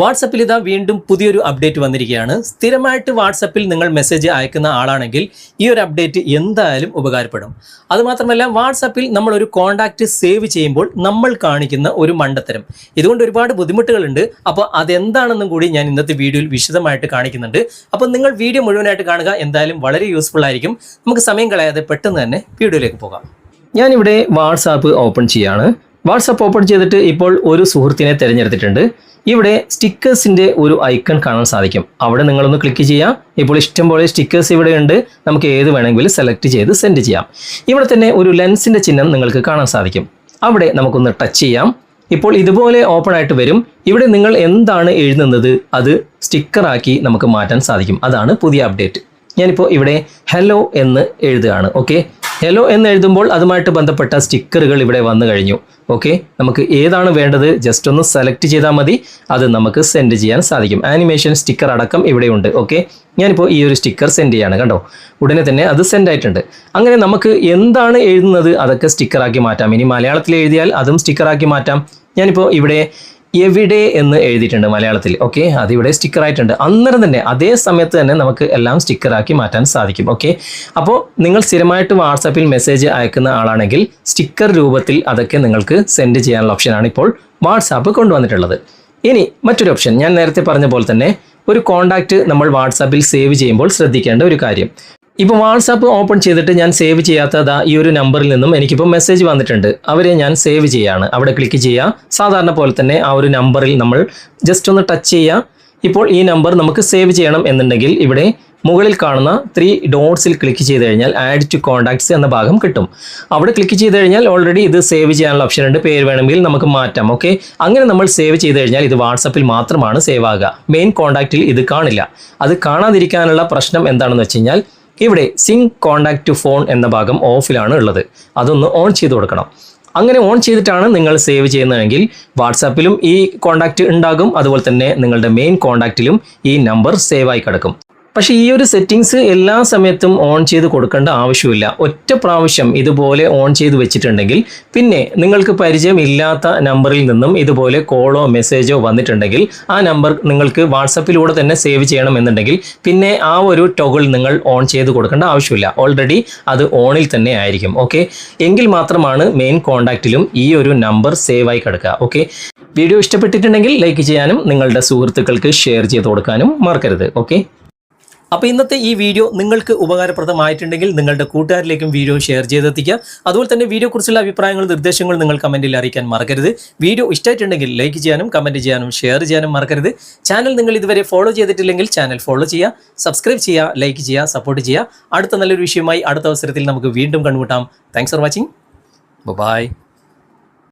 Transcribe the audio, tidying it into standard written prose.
വാട്സപ്പിൽ ഇതാ വീണ്ടും പുതിയൊരു അപ്ഡേറ്റ് വന്നിരിക്കുകയാണ്. സ്ഥിരമായിട്ട് വാട്സപ്പിൽ നിങ്ങൾ മെസ്സേജ് അയക്കുന്ന ആളാണെങ്കിൽ ഈ ഒരു അപ്ഡേറ്റ് എന്തായാലും ഉപകാരപ്പെടും. അതുമാത്രമല്ല, വാട്സപ്പിൽ നമ്മൾ ഒരു കോൺടാക്റ്റ് സേവ് ചെയ്യുമ്പോൾ നമ്മൾ കാണിക്കുന്ന ഒരു മണ്ടത്തരം, ഇതുകൊണ്ട് ഒരുപാട് ബുദ്ധിമുട്ടുകളുണ്ട്. അപ്പോൾ അതെന്താണെന്നും കൂടി ഞാൻ ഇന്നത്തെ വീഡിയോയിൽ വിശദമായിട്ട് കാണിക്കുന്നുണ്ട്. അപ്പോൾ നിങ്ങൾ വീഡിയോ മുഴുവനായിട്ട് കാണുക, എന്തായാലും വളരെ യൂസ്ഫുൾ ആയിരിക്കും. നമുക്ക് സമയം കളയാതെ പെട്ടെന്ന് തന്നെ വീഡിയോയിലേക്ക് പോകാം. ഞാനിവിടെ വാട്സാപ്പ് ഓപ്പൺ ചെയ്യാണ്. വാട്സാപ്പ് ഓപ്പൺ ചെയ്തിട്ട് ഇപ്പോൾ ഒരു സുഹൃത്തിനെ തിരഞ്ഞെടുത്തിട്ടുണ്ട്. ഇവിടെ സ്റ്റിക്കേഴ്സിൻ്റെ ഒരു ഐക്കൺ കാണാൻ സാധിക്കും. അവിടെ നിങ്ങളൊന്ന് ക്ലിക്ക് ചെയ്യാം. ഇപ്പോൾ ഇഷ്ടംപോലെ സ്റ്റിക്കേഴ്സ് ഇവിടെ ഉണ്ട്. നമുക്ക് ഏത് വേണമെങ്കിലും സെലക്ട് ചെയ്ത് സെൻഡ് ചെയ്യാം. ഇവിടെ തന്നെ ഒരു ലെൻസിൻ്റെ ചിഹ്നം നിങ്ങൾക്ക് കാണാൻ സാധിക്കും. അവിടെ നമുക്കൊന്ന് ടച്ച് ചെയ്യാം. ഇപ്പോൾ ഇതുപോലെ ഓപ്പൺ ആയിട്ട് വരും. ഇവിടെ നിങ്ങൾ എന്താണ് എഴുതുന്നത് അത് സ്റ്റിക്കറാക്കി നമുക്ക് മാറ്റാൻ സാധിക്കും. അതാണ് പുതിയ അപ്ഡേറ്റ്. ഞാനിപ്പോൾ ഇവിടെ ഹലോ എന്ന് എഴുതുകയാണ്. ഓക്കെ, ഹലോ എന്ന് എഴുതുമ്പോൾ അതുമായിട്ട് ബന്ധപ്പെട്ട സ്റ്റിക്കറുകൾ ഇവിടെ വന്നു കഴിഞ്ഞു. ഓക്കെ, നമുക്ക് ഏതാണ് വേണ്ടത് ജസ്റ്റ് ഒന്ന് സെലക്ട് ചെയ്താൽ മതി, അത് നമുക്ക് സെൻഡ് ചെയ്യാൻ സാധിക്കും. ആനിമേഷൻ സ്റ്റിക്കർ അടക്കം ഇവിടെയുണ്ട്. ഓക്കെ, ഞാനിപ്പോൾ ഈ ഒരു സ്റ്റിക്കർ സെൻഡ് ചെയ്യാണ്. കണ്ടോ, ഉടനെ തന്നെ അത് സെൻഡ് ആയിട്ടുണ്ട്. അങ്ങനെ നമുക്ക് എന്താണ് എഴുതുന്നത് അതൊക്കെ സ്റ്റിക്കറാക്കി മാറ്റാം. ഇനി മലയാളത്തിൽ എഴുതിയാൽ അതും സ്റ്റിക്കറാക്കി മാറ്റാം. ഞാനിപ്പോൾ ഇവിടെ എവിടെ എന്ന് എഴുതിയിട്ടുണ്ട് മലയാളത്തിൽ. ഓക്കെ, അതിവിടെ സ്റ്റിക്കറായിട്ടുണ്ട്. അന്നേരം തന്നെ അതേ സമയത്ത് തന്നെ നമുക്ക് എല്ലാം സ്റ്റിക്കറാക്കി മാറ്റാൻ സാധിക്കും. ഓക്കെ, അപ്പോൾ നിങ്ങൾ സ്ഥിരമായിട്ട് വാട്സാപ്പിൽ മെസ്സേജ് അയക്കുന്ന ആളാണെങ്കിൽ സ്റ്റിക്കർ രൂപത്തിൽ അതൊക്കെ നിങ്ങൾക്ക് സെൻഡ് ചെയ്യാനുള്ള ഓപ്ഷനാണ് ഇപ്പോൾ വാട്സാപ്പ് കൊണ്ടുവന്നിട്ടുള്ളത്. ഇനി മറ്റൊരു ഓപ്ഷൻ, ഞാൻ നേരത്തെ പറഞ്ഞ പോലെ തന്നെ ഒരു കോൺടാക്റ്റ് നമ്മൾ വാട്സാപ്പിൽ സേവ് ചെയ്യുമ്പോൾ ശ്രദ്ധിക്കേണ്ട ഒരു കാര്യം. ഇപ്പോൾ വാട്സാപ്പ് ഓപ്പൺ ചെയ്തിട്ട് ഞാൻ സേവ് ചെയ്യാത്തതാ ഈ ഒരു നമ്പറിൽ നിന്നും എനിക്കിപ്പോൾ മെസ്സേജ് വന്നിട്ടുണ്ട്. അവരെ ഞാൻ സേവ് ചെയ്യാണ്. അവിടെ ക്ലിക്ക് ചെയ്യുക. സാധാരണ പോലെ തന്നെ ആ ഒരു നമ്പറിൽ നമ്മൾ ജസ്റ്റ് ഒന്ന് ടച്ച് ചെയ്യുക. ഇപ്പോൾ ഈ നമ്പർ നമുക്ക് സേവ് ചെയ്യണം എന്നുണ്ടെങ്കിൽ ഇവിടെ മുകളിൽ കാണുന്ന 3 ഡോട്ട്സിൽ ക്ലിക്ക് ചെയ്ത് കഴിഞ്ഞാൽ ആഡ് ടു കോൺടാക്ട്സ് എന്ന ഭാഗം കിട്ടും. അവിടെ ക്ലിക്ക് ചെയ്ത് കഴിഞ്ഞാൽ ഓൾറെഡി ഇത് സേവ് ചെയ്യാനുള്ള ഓപ്ഷൻ ഉണ്ട്. പേര് വേണമെങ്കിൽ നമുക്ക് മാറ്റാം. ഓക്കെ, അങ്ങനെ നമ്മൾ സേവ് ചെയ്ത് കഴിഞ്ഞാൽ ഇത് വാട്സപ്പിൽ മാത്രമാണ് സേവ് ആകുക. മെയിൻ കോൺടാക്റ്റിൽ ഇത് കാണില്ല. അത് കാണാതിരിക്കാനുള്ള പ്രശ്നം എന്താണെന്ന് വെച്ച് കഴിഞ്ഞാൽ ഇവിടെ സിങ്ക് കോൺടാക്ട് ടു ഫോൺ എന്ന ഭാഗം ഓഫിലാണ് ഉള്ളത്. അതൊന്ന് ഓൺ ചെയ്ത് കൊടുക്കണം. അങ്ങനെ ഓൺ ചെയ്തിട്ടാണ് നിങ്ങൾ സേവ് ചെയ്യുന്നതെങ്കിൽ വാട്സാപ്പിലും ഈ കോൺടാക്റ്റ് ഉണ്ടാകും. അതുപോലെ തന്നെ നിങ്ങളുടെ മെയിൻ കോൺടാക്റ്റിലും ഈ നമ്പർ സേവ് ആയി കിടക്കും. പക്ഷേ ഈ ഒരു സെറ്റിങ്സ് എല്ലാ സമയത്തും ഓൺ ചെയ്ത് കൊടുക്കേണ്ട ആവശ്യമില്ല. ഒറ്റ പ്രാവശ്യം ഇതുപോലെ ഓൺ ചെയ്ത് വെച്ചിട്ടുണ്ടെങ്കിൽ പിന്നെ നിങ്ങൾക്ക് പരിചയമില്ലാത്ത നമ്പറിൽ നിന്നും ഇതുപോലെ കോളോ മെസ്സേജോ വന്നിട്ടുണ്ടെങ്കിൽ ആ നമ്പർ നിങ്ങൾക്ക് വാട്സപ്പിലൂടെ തന്നെ സേവ് ചെയ്യണം എന്നുണ്ടെങ്കിൽ പിന്നെ ആ ഒരു ടോഗിൾ നിങ്ങൾ ഓൺ ചെയ്ത് കൊടുക്കേണ്ട ആവശ്യമില്ല. ഓൾറെഡി അത് ഓണിൽ തന്നെ ആയിരിക്കും. ഓക്കെ, എങ്കിൽ മാത്രമാണ് മെയിൻ കോൺടാക്റ്റിലും ഈ ഒരു നമ്പർ സേവ് ആയി കിടക്കുക. ഓക്കെ, വീഡിയോ ഇഷ്ടപ്പെട്ടിട്ടുണ്ടെങ്കിൽ ലൈക്ക് ചെയ്യാനും നിങ്ങളുടെ സുഹൃത്തുക്കൾക്ക് ഷെയർ ചെയ്ത് കൊടുക്കാനും മറക്കരുത്. ഓക്കെ, അപ്പോൾ ഇന്നത്തെ ഈ വീഡിയോ നിങ്ങൾക്ക് ഉപകാരപ്രദമായിട്ടുണ്ടെങ്കിൽ നിങ്ങളുടെ കൂട്ടുകാരിലേക്കും വീഡിയോ ഷെയർ ചെയ്തെത്തിക്കുക. അതുപോലെ തന്നെ വീഡിയോയെക്കുറിച്ചുള്ള അഭിപ്രായങ്ങളും നിർദ്ദേശങ്ങളും നിങ്ങൾ കമൻറ്റിൽ അറിയിക്കാൻ മറക്കരുത്. വീഡിയോ ഇഷ്ടമായിട്ടുണ്ടെങ്കിൽ ലൈക്ക് ചെയ്യാനും കമൻറ്റ് ചെയ്യാനും ഷെയർ ചെയ്യാനും മറക്കരുത്. ചാനൽ നിങ്ങൾ ഇതുവരെ ഫോളോ ചെയ്തിട്ടില്ലെങ്കിൽ ചാനൽ ഫോളോ ചെയ്യുക, സബ്സ്ക്രൈബ് ചെയ്യുക, ലൈക്ക് ചെയ്യുക, സപ്പോർട്ട് ചെയ്യുക. അടുത്ത നല്ലൊരു വിഷയമായി അടുത്ത അവസരത്തിൽ നമുക്ക് വീണ്ടും കണ്ടുമുട്ടാം. Thanks for watching. ബൈ.